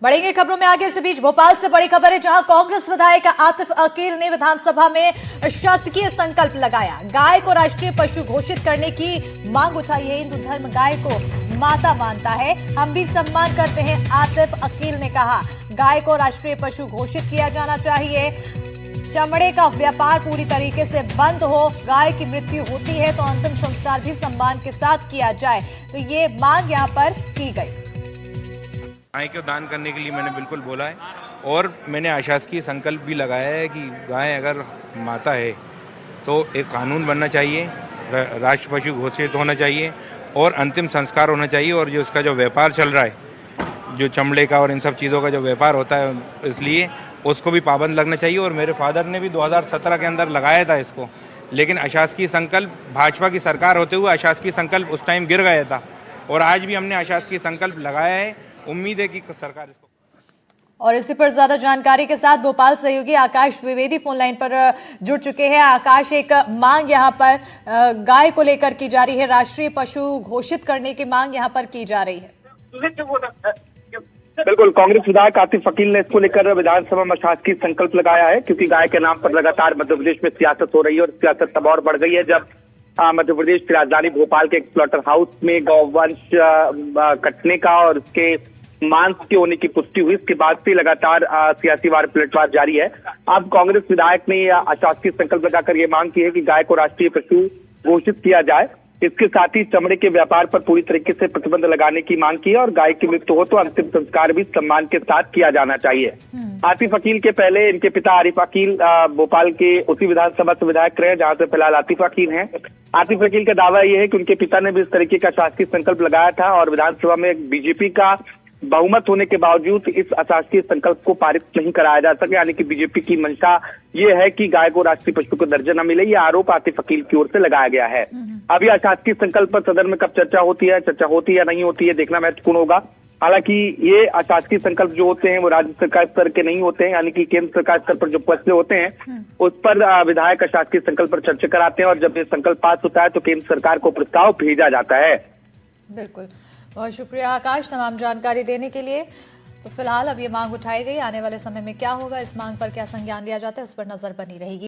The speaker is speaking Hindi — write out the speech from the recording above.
बढ़ेंगे खबरों में आगे। इस बीच भोपाल से बड़ी खबर है, जहां कांग्रेस विधायक आतिफ अकील ने विधानसभा में शासकीय संकल्प लगाया। गाय को राष्ट्रीय पशु घोषित करने की मांग उठाई है। हिंदू धर्म गाय को माता मानता है, हम भी सम्मान करते हैं। आतिफ अकील ने कहा, गाय को राष्ट्रीय पशु घोषित किया जाना चाहिए। चमड़े का व्यापार पूरी तरीके से बंद हो। गाय की मृत्यु होती है तो अंतिम संस्कार भी सम्मान के साथ किया जाए। तो ये मांग यहाँ पर की गई। गाय को दान करने के लिए मैंने बिल्कुल बोला है और मैंने अशासकीय संकल्प भी लगाया है कि गाय अगर माता है तो एक कानून बनना चाहिए, राष्ट्र पशु घोषित होना चाहिए और अंतिम संस्कार होना चाहिए। और जो इसका जो व्यापार चल रहा है, जो चमड़े का और इन सब चीज़ों का जो व्यापार होता है, इसलिए उसको भी पाबंद लगना चाहिए। और मेरे फादर ने भी 2017 के अंदर लगाया था इसको, लेकिन अशासकीय संकल्प, भाजपा की सरकार होते हुए अशासकीय संकल्प उस टाइम गिर गया था और आज भी हमने अशासकीय संकल्प लगाया है। उम्मीद है कि सरकार इसको। और इसी पर ज्यादा जानकारी के साथ भोपाल सहयोगी आकाश द्विवेदी फोन लाइन पर जुड़ चुके हैं। आकाश, एक मांग यहाँ पर गाय को लेकर की जा रही है, राष्ट्रीय पशु घोषित करने की मांग यहाँ पर की जा रही है। बिल्कुल, कांग्रेस विधायक आतिफ अकील ने इसको लेकर विधानसभा में शासकीय संकल्प लगाया है, क्योंकि गाय के नाम पर लगातार मध्य प्रदेश में सियासत हो रही है और सियासत तब और बढ़ गई है जब मध्य प्रदेश की राजधानी भोपाल के एक स्लॉटर हाउस में गौवंश कटने का और उसके मांस के होने की पुष्टि हुई। इसके बाद से लगातार सियासी वार पलटवार जारी है। अब कांग्रेस विधायक ने अशासकीय संकल्प लगाकर ये मांग की है कि गाय को राष्ट्रीय पशु घोषित किया जाए। इसके साथ ही चमड़े के व्यापार पर पूरी तरीके से प्रतिबंध लगाने की मांग की है और गाय की मृत्यु हो तो अंतिम संस्कार भी सम्मान के साथ किया जाना चाहिए। आतिफ अकील के पहले इनके पिता आरिफ अकील भोपाल के उसी विधानसभा से विधायक रहे जहां से फिलहाल आतिफ अकील हैं। आतिफ अकील का दावा यह है कि उनके पिता ने भी इस तरीके का शासकीय संकल्प लगाया था और विधानसभा में बीजेपी का बहुमत होने के बावजूद इस अशासकीय संकल्प को पारित नहीं कराया जा सके। यानी कि बीजेपी की मंशा ये है कि गाय को राष्ट्रीय पशु को दर्जा न मिले। ये आरोप आतिफ अकील की ओर से लगाया गया है। अभी अशासकीय संकल्प पर सदन में कब चर्चा होती है या नहीं होती है, देखना महत्वपूर्ण होगा। हालांकि ये अशासकीय संकल्प जो होते हैं वो राज्य सरकार स्तर के नहीं होते हैं, यानी कि केंद्र सरकार स्तर पर जो फैसले होते हैं उस पर विधायक अशासकीय संकल्प पर चर्चा कराते हैं और जब ये संकल्प पास होता है तो केंद्र सरकार को प्रस्ताव भेजा जाता है। बिल्कुल, बहुत शुक्रिया आकाश तमाम जानकारी देने के लिए। तो फिलहाल अब ये मांग उठाई गई, आने वाले समय में क्या होगा, इस मांग पर क्या संज्ञान लिया जाता है, उस पर नजर बनी रहेगी।